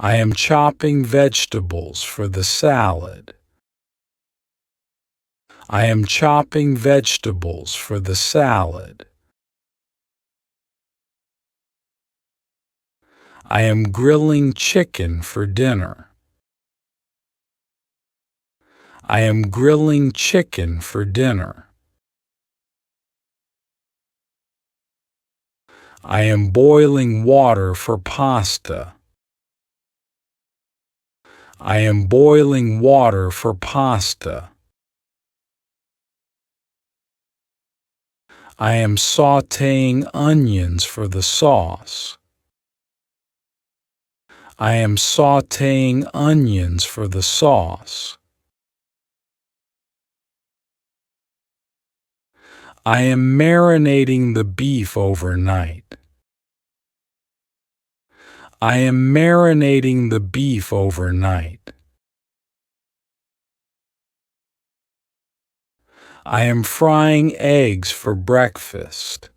I am chopping vegetables for the salad. I am chopping vegetables for the salad. I am grilling chicken for dinner. I am grilling chicken for dinner. I am boiling water for pasta. I am boiling water for pasta. I am sautéing onions for the sauce. I am sautéing onions for the sauce. I am marinating the beef overnight. I am marinating the beef overnight. I am frying eggs for breakfast.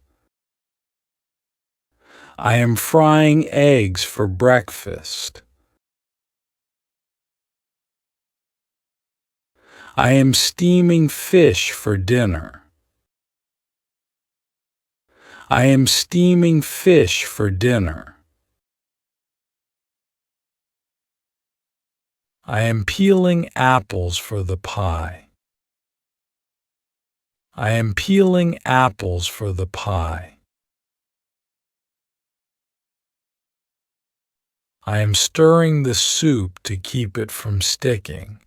I am frying eggs for breakfast. I am steaming fish for dinner. I am steaming fish for dinner. I am peeling apples for the pie. I am peeling apples for the pie. I am stirring the soup to keep it from sticking.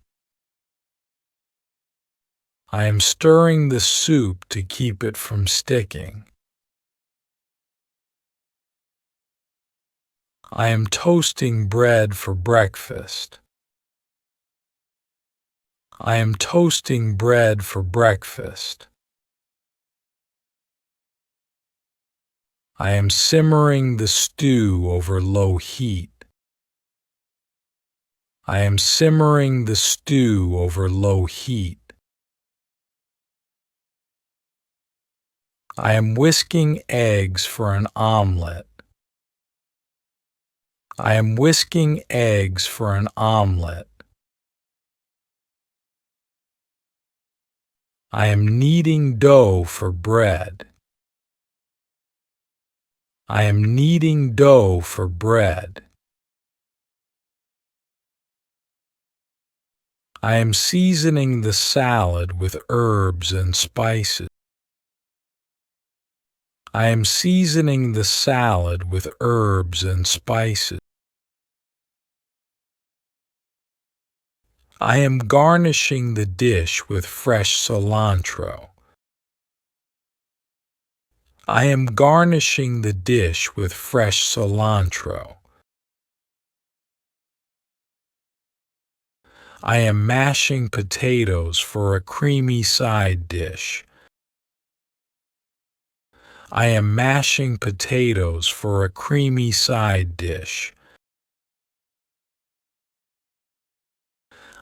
I am stirring the soup to keep it from sticking. I am toasting bread for breakfast. I am toasting bread for breakfast. I am simmering the stew over low heat. I am simmering the stew over low heat. I am whisking eggs for an omelette. I am whisking eggs for an omelette. I am kneading dough for bread. I am kneading dough for bread. I am seasoning the salad with herbs and spices. I am seasoning the salad with herbs and spices. I am garnishing the dish with fresh cilantro. I am garnishing the dish with fresh cilantro. I am mashing potatoes for a creamy side dish. I am mashing potatoes for a creamy side dish.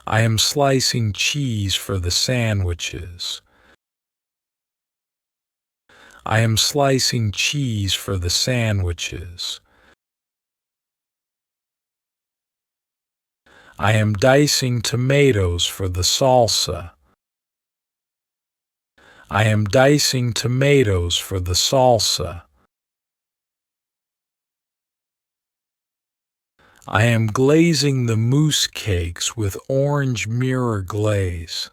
I am slicing cheese for the sandwiches. I am slicing cheese for the sandwiches. I am dicing tomatoes for the salsa. I am dicing tomatoes for the salsa. I am glazing the mousse cakes with orange mirror glaze.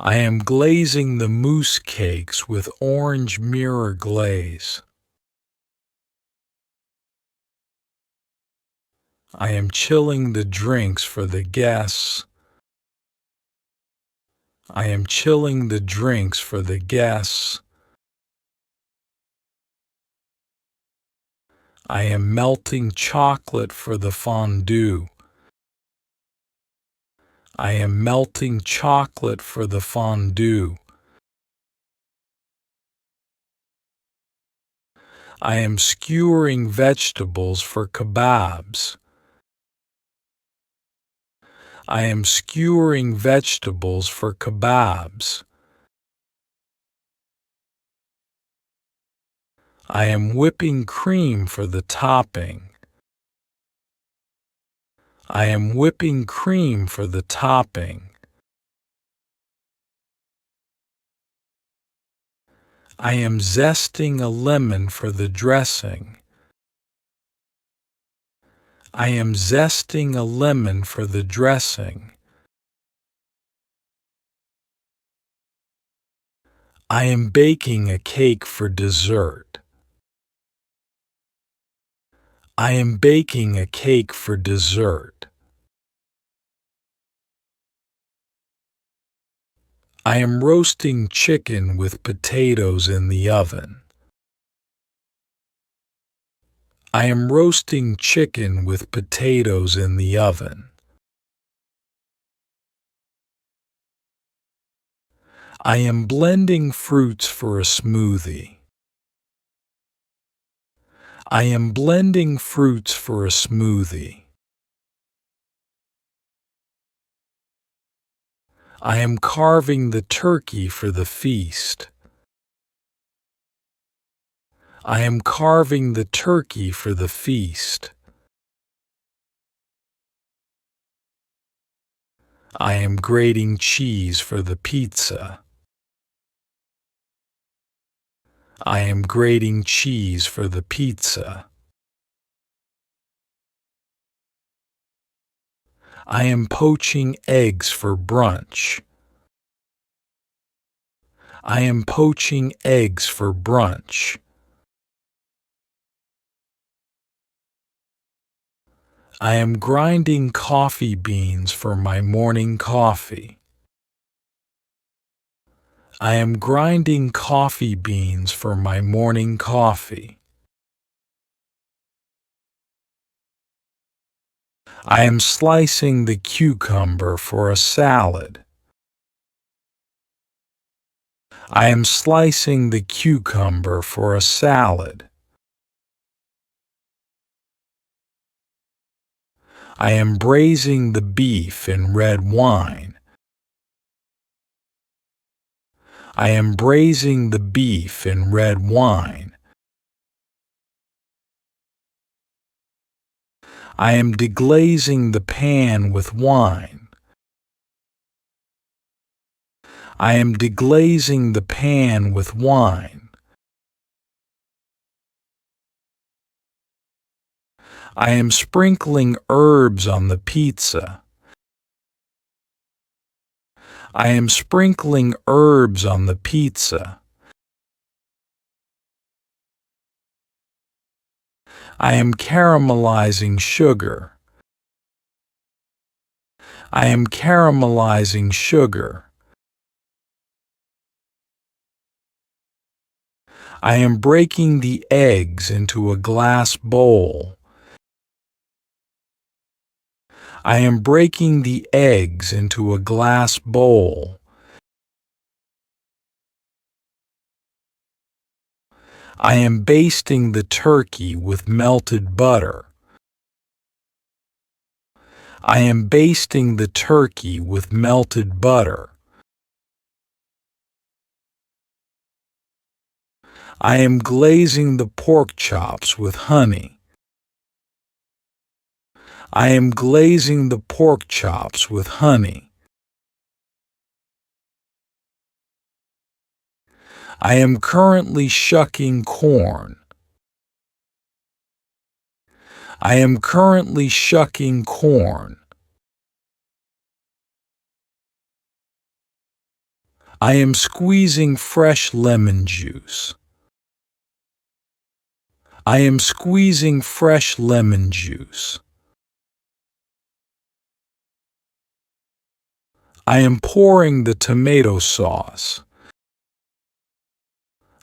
I am glazing the mousse cakes with orange mirror glaze. I am chilling the drinks for the guests. I am chilling the drinks for the guests. I am melting chocolate for the fondue. I am melting chocolate for the fondue. I am skewering vegetables for kebabs. I am skewering vegetables for kebabs. I am whipping cream for the topping. I am whipping cream for the topping. I am zesting a lemon for the dressing. I am zesting a lemon for the dressing. I am baking a cake for dessert. I am baking a cake for dessert. I am roasting chicken with potatoes in the oven. I am roasting chicken with potatoes in the oven. I am blending fruits for a smoothie. I am blending fruits for a smoothie. I am carving the turkey for the feast. I am carving the turkey for the feast. I am grating cheese for the pizza. I am grating cheese for the pizza. I am poaching eggs for brunch. I am poaching eggs for brunch. I am grinding coffee beans for my morning coffee. I am grinding coffee beans for my morning coffee. I am slicing the cucumber for a salad. I am slicing the cucumber for a salad. I am braising the beef in red wine. I am braising the beef in red wine. I am deglazing the pan with wine. I am deglazing the pan with wine. I am sprinkling herbs on the pizza. I am sprinkling herbs on the pizza. I am caramelizing sugar. I am caramelizing sugar. I am breaking the eggs into a glass bowl. I am breaking the eggs into a glass bowl. I am basting the turkey with melted butter. I am basting the turkey with melted butter. I am glazing the pork chops with honey. I am glazing the pork chops with honey. I am currently shucking corn. I am currently shucking corn. I am squeezing fresh lemon juice. I am squeezing fresh lemon juice. I am pouring the tomato sauce.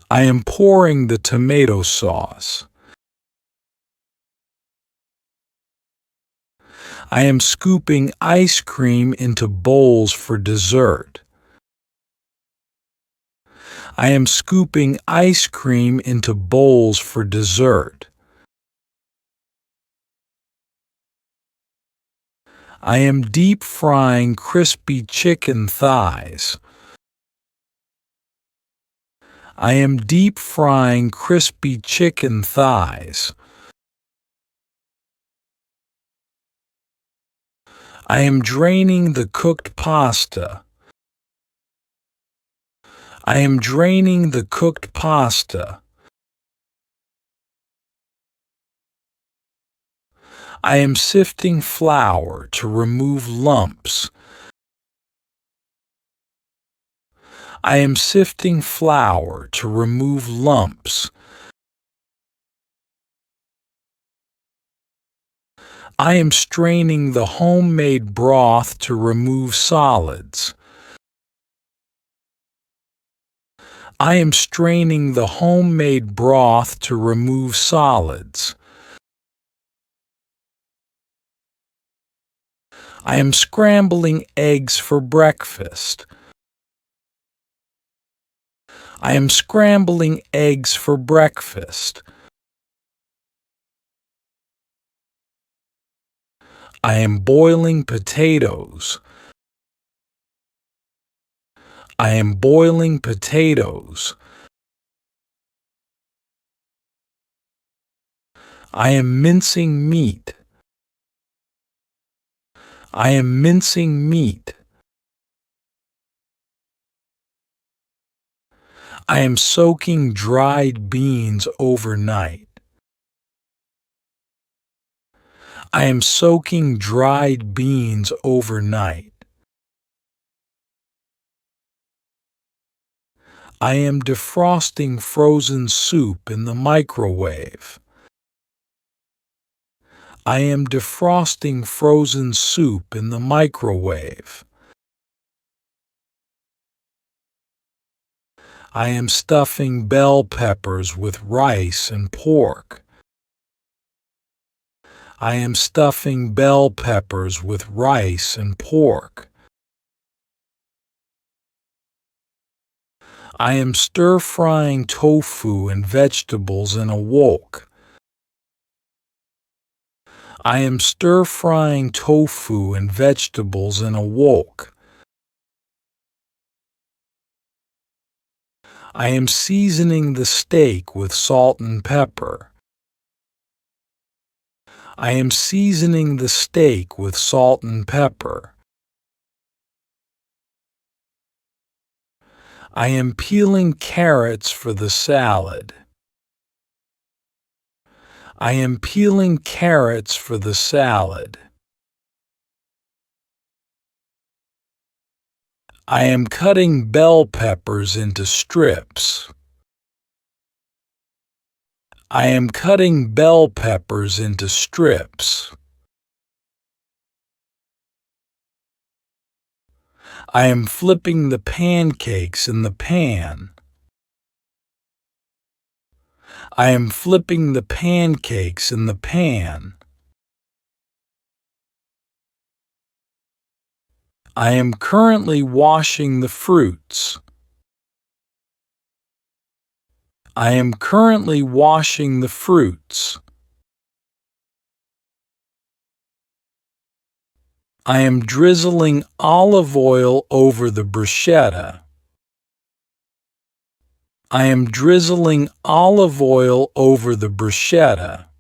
I am pouring the tomato sauce. I am scooping ice cream into bowls for dessert. I am scooping ice cream into bowls for dessert. I am deep frying crispy chicken thighs. I am deep frying crispy chicken thighs. I am draining the cooked pasta. I am draining the cooked pasta. I am sifting flour to remove lumps. I am sifting flour to remove lumps. I am straining the homemade broth to remove solids. I am straining the homemade broth to remove solids. I am scrambling eggs for breakfast. I am scrambling eggs for breakfast. I am boiling potatoes. I am boiling potatoes. I am mincing meat. I am mincing meat. I am soaking dried beans overnight. I am soaking dried beans overnight. I am defrosting frozen soup in the microwave. I am defrosting frozen soup in the microwave. I am stuffing bell peppers with rice and pork. I am stuffing bell peppers with rice and pork. I am stir-frying tofu and vegetables in a wok. I am stir-frying tofu and vegetables in a wok. I am seasoning the steak with salt and pepper. I am seasoning the steak with salt and pepper. I am peeling carrots for the salad. I am peeling carrots for the salad. I am cutting bell peppers into strips. I am cutting bell peppers into strips. I am flipping the pancakes in the pan. I am flipping the pancakes in the pan. I am currently washing the fruits. I am currently washing the fruits. I am drizzling olive oil over the bruschetta. I am drizzling olive oil over the bruschetta.